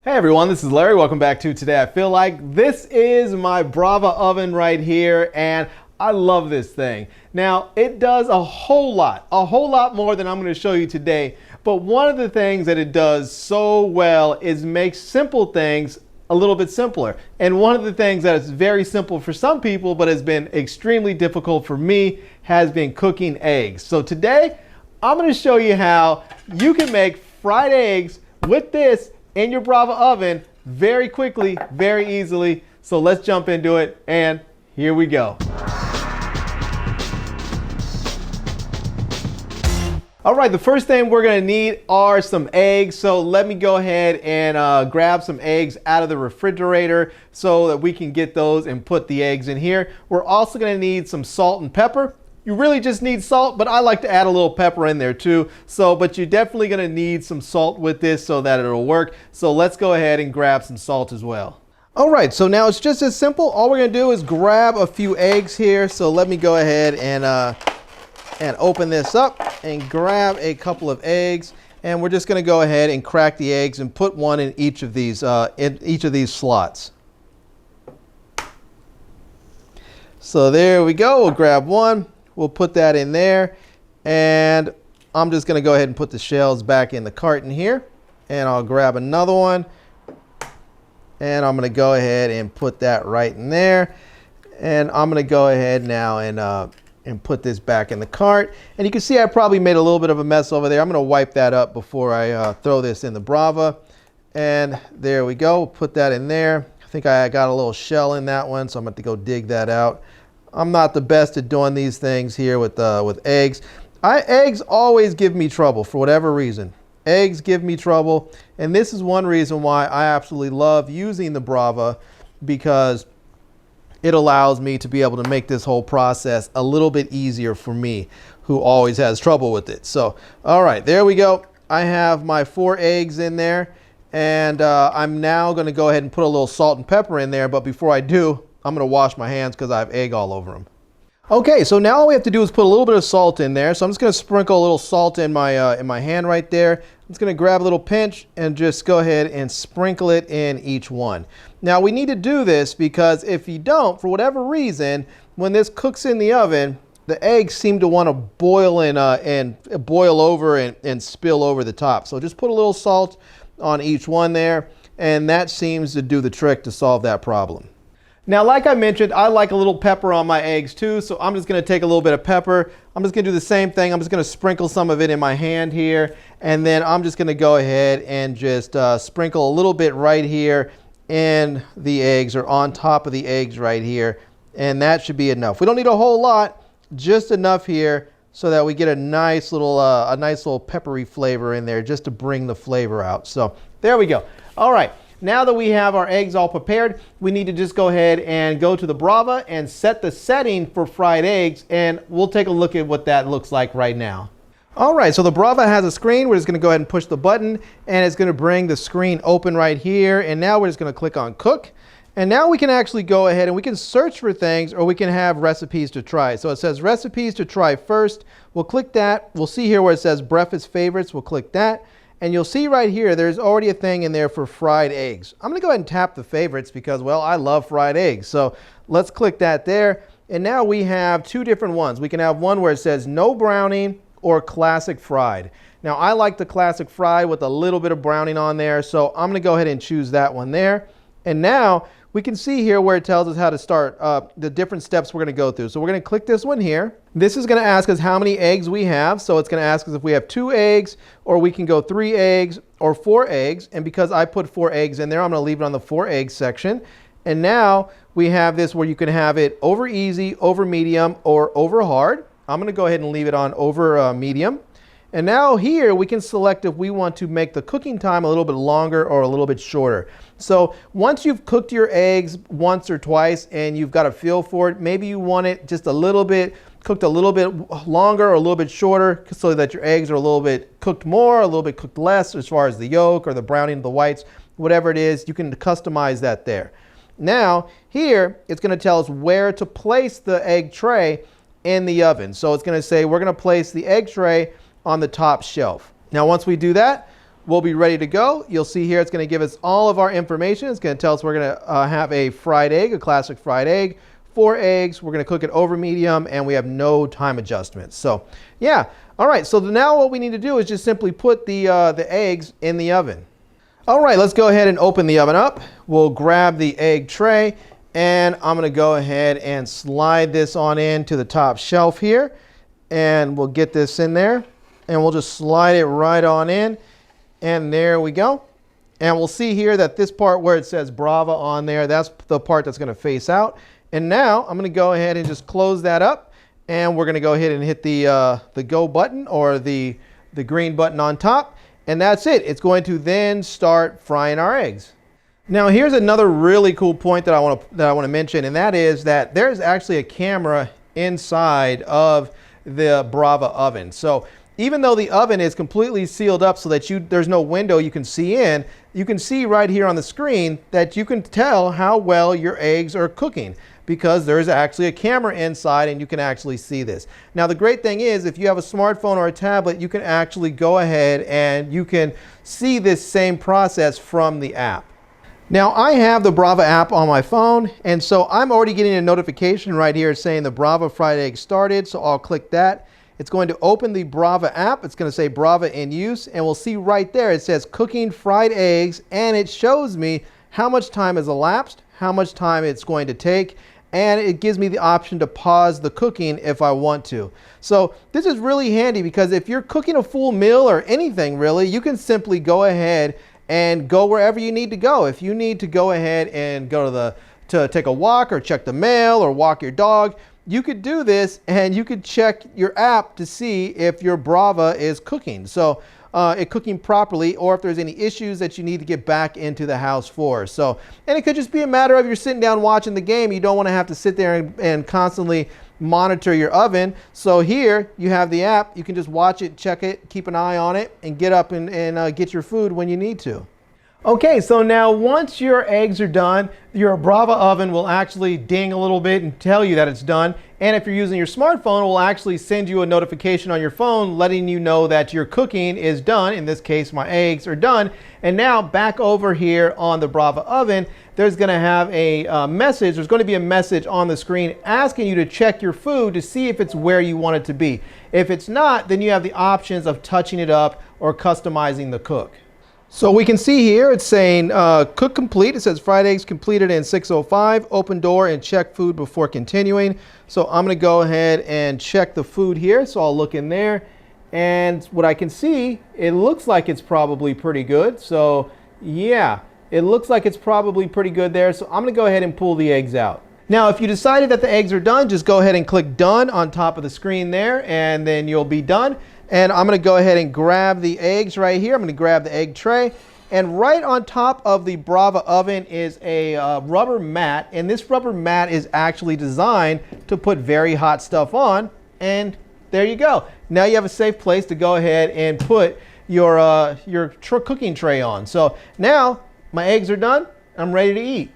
Hey everyone, this is Larry. Welcome back to Today I Feel Like. This is my Brava oven right here, and I love this thing. Now, it does a whole lot more than I'm going to show you today. But one of the things that it does so well is make simple things a little bit simpler. And one of the things that is very simple for some people, but has been extremely difficult for me, has been cooking eggs. So today, I'm going to show you how you can make fried eggs with this in your Brava oven very quickly, very easily. So let's jump into it, and here we go. All right, the first thing we're gonna need are some eggs. So let me go ahead and grab some eggs out of the refrigerator so that we can get those and put the eggs in here. We're also gonna need some salt and pepper. You really just need salt, but I like to add a little pepper in there too. But you're definitely gonna need some salt with this so that it'll work. So let's go ahead and grab some salt as well. All right, so now it's just as simple. All we're gonna do is grab a few eggs here. So let me go ahead and open this up and grab a couple of eggs. And we're just gonna go ahead and crack the eggs and put one in each of these slots. So there we go, we'll grab one. We'll put that in there, and I'm just gonna go ahead and put the shells back in the carton here, and I'll grab another one, and I'm gonna go ahead and put that right in there, and I'm gonna go ahead now and put this back in the cart. And you can see I probably made a little bit of a mess over there. I'm gonna wipe that up before I throw this in the Brava, and there we go. Put that in there. I think I got a little shell in that one, so I'm gonna have to go dig that out. I'm not the best at doing these things here with eggs. Eggs always give me trouble for whatever reason. Eggs give me trouble, and this is one reason why I absolutely love using the Brava, because it allows me to be able to make this whole process a little bit easier for me, who always has trouble with it. So, all right, there we go. I have my 4 eggs in there, and I'm now gonna go ahead and put a little salt and pepper in there, but before I do, I'm gonna wash my hands because I have egg all over them. Okay, so now all we have to do is put a little bit of salt in there. So I'm just gonna sprinkle a little salt in my hand right there. I'm just gonna grab a little pinch and just go ahead and sprinkle it in each one. Now we need to do this because if you don't, for whatever reason, when this cooks in the oven, the eggs seem to want to boil and boil over and spill over the top. So just put a little salt on each one there, and that seems to do the trick to solve that problem. Now, like I mentioned, I like a little pepper on my eggs too, so I'm just gonna take a little bit of pepper. I'm just gonna do the same thing. I'm just gonna sprinkle some of it in my hand here, and then I'm just gonna go ahead and just sprinkle a little bit right here in the eggs, or on top of the eggs right here, and that should be enough. We don't need a whole lot, just enough here so that we get a nice little peppery flavor in there, just to bring the flavor out. So there we go. All right. Now that we have our eggs all prepared, we need to just go ahead and go to the Brava and set the setting for fried eggs, and we'll take a look at what that looks like right now. All right, so the Brava has a screen. We're just gonna go ahead and push the button, and it's gonna bring the screen open right here, and now we're just gonna click on cook. And now we can actually go ahead and we can search for things, or we can have recipes to try. So it says recipes to try first. We'll click that. We'll see here where it says breakfast favorites. We'll click that. And you'll see right here, there's already a thing in there for fried eggs. I'm gonna go ahead and tap the favorites because, well, I love fried eggs. So let's click that there. And now we have 2 different ones. We can have one where it says no browning or classic fried. Now I like the classic fried with a little bit of browning on there. So I'm gonna go ahead and choose that one there. And now we can see here where it tells us how to start the different steps we're gonna go through. So we're gonna click this one here. This is gonna ask us how many eggs we have. So it's gonna ask us if we have 2 eggs, or we can go 3 eggs or 4 eggs. And because I put 4 eggs in there, I'm gonna leave it on the 4 egg section. And now we have this where you can have it over easy, over medium, or over hard. I'm gonna go ahead and leave it on over medium. And now here we can select if we want to make the cooking time a little bit longer or a little bit shorter. So once you've cooked your eggs once or twice and you've got a feel for it, maybe you want it just a little bit cooked a little bit longer or a little bit shorter, so that your eggs are a little bit cooked more, a little bit cooked less as far as the yolk or the browning of the whites, whatever it is, you can customize that there. Now here it's going to tell us where to place the egg tray in the oven. So it's going to say we're going to place the egg tray on the top shelf. Now once we do that, we'll be ready to go. You'll see here it's going to give us all of our information. It's going to tell us we're going to have a fried egg, a classic fried egg, 4 eggs. We're going to cook it over medium, and we have no time adjustments. So yeah, all right. So now what we need to do is just simply put the eggs in the oven. All right, let's go ahead and open the oven up. We'll grab the egg tray, and I'm going to go ahead and slide this on into the top shelf here, and we'll get this in there, and we'll just slide it right on in, and there we go. And we'll see here that this part where it says Brava on there, that's the part that's going to face out. And now I'm going to go ahead and just close that up, and we're going to go ahead and hit the go button, or the green button on top, and that's it. It's going to then start frying our eggs. Now here's another really cool point that I want to mention, and that is that there's actually a camera inside of the Brava oven. So even though the oven is completely sealed up so that there's no window you can see in, you can see right here on the screen that you can tell how well your eggs are cooking, because there's actually a camera inside and you can actually see this. Now the great thing is, if you have a smartphone or a tablet, you can actually go ahead and you can see this same process from the app. Now I have the Brava app on my phone, and so I'm already getting a notification right here saying the Brava fried egg started, so I'll click that. It's going to open the Brava app. It's going to say Brava in use, and we'll see right there it says cooking fried eggs, and it shows me how much time has elapsed, how much time it's going to take, and it gives me the option to pause the cooking if I want to. So this is really handy, because if you're cooking a full meal or anything really, you can simply go ahead and go wherever you need to go. If you need to go ahead and go to take a walk or check the mail or walk your dog, you could do this, and you could check your app to see if your Brava is cooking. So it cooking properly, or if there's any issues that you need to get back into the house for. So, and it could just be a matter of you're sitting down watching the game. You don't want to have to sit there and constantly monitor your oven. So here you have the app. You can just watch it, check it, keep an eye on it, and get up and get your food when you need to. Okay, so now once your eggs are done, your Brava oven will actually ding a little bit and tell you that it's done. And if you're using your smartphone, it will actually send you a notification on your phone letting you know that your cooking is done. In this case, my eggs are done. And now back over here on the Brava oven, there's going to have a message. There's going to be a message on the screen asking you to check your food to see if it's where you want it to be. If it's not, then you have the options of touching it up or customizing the cook. So we can see here it's saying cook complete. It says fried eggs completed in 6:05. Open door and check food before continuing. So I'm going to go ahead and check the food here. So I'll look in there, and what I can see, it looks like it's probably pretty good. So yeah, it looks like it's probably pretty good there. So I'm going to go ahead and pull the eggs out. Now, if you decided that the eggs are done, just go ahead and click done on top of the screen there, and then you'll be done. And I'm going to go ahead and grab the eggs right here. I'm going to grab the egg tray, and right on top of the Brava oven is a rubber mat, and this rubber mat is actually designed to put very hot stuff on, and there you go. Now you have a safe place to go ahead and put your cooking tray on. So now my eggs are done. I'm ready to eat.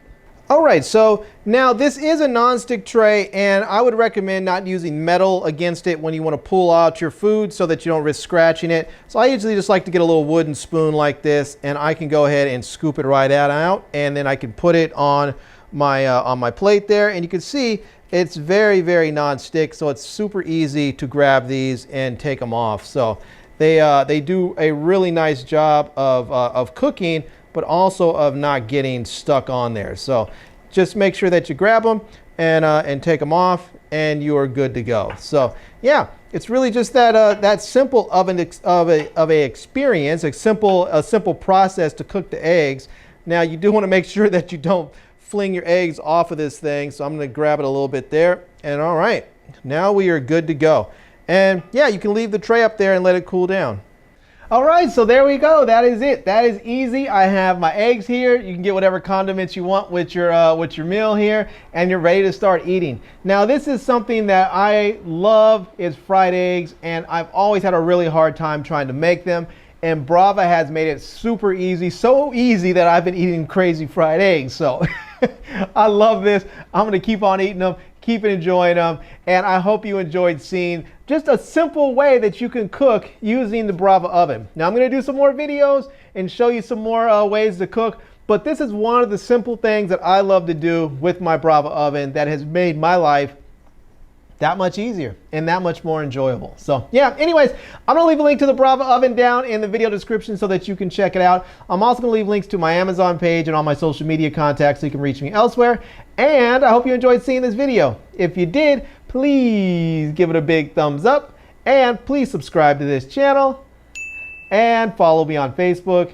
All right, so now this is a non-stick tray, and I would recommend not using metal against it when you want to pull out your food so that you don't risk scratching it. So I usually just like to get a little wooden spoon like this, and I can go ahead and scoop it right out, and then I can put it on my plate there, and you can see it's very, very non-stick, so it's super easy to grab these and take them off. So they do a really nice job of cooking, but also of not getting stuck on there. So just make sure that you grab them and take them off, and you are good to go. So yeah, it's really just that simple of a experience, a simple process to cook the eggs. Now you do want to make sure that you don't fling your eggs off of this thing. So I'm going to grab it a little bit there, and all right, now we are good to go. And yeah, you can leave the tray up there and let it cool down. All right, so there we go. That is it. That is easy. I have my eggs here. You can get whatever condiments you want with your meal here, and you're ready to start eating. Now, this is something that I love, is fried eggs, and I've always had a really hard time trying to make them. And Brava has made it super easy, so easy that I've been eating crazy fried eggs. So I love this. I'm going to keep on eating them, keep enjoying them, and I hope you enjoyed seeing just a simple way that you can cook using the Brava oven. Now I'm going to do some more videos, and show you some more ways to cook. But this is one of the simple things that I love to do with my Brava oven that has made my life that much easier and that much more enjoyable. So yeah, anyways, I'm gonna leave a link to the Brava oven down in the video description so that you can check it out. I'm also gonna leave links to my Amazon page and all my social media contacts so you can reach me elsewhere. And I hope you enjoyed seeing this video. If you did, please give it a big thumbs up and please subscribe to this channel and follow me on Facebook.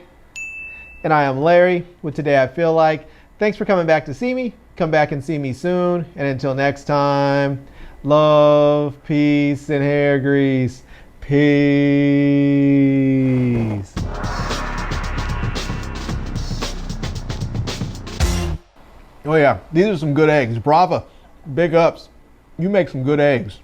And I am Larry with Today I Feel Like. Thanks for coming back to see me. Come back and see me soon. And until next time, love, peace, and hair grease. Peace. Oh yeah, these are some good eggs. Brava, big ups. You make some good eggs.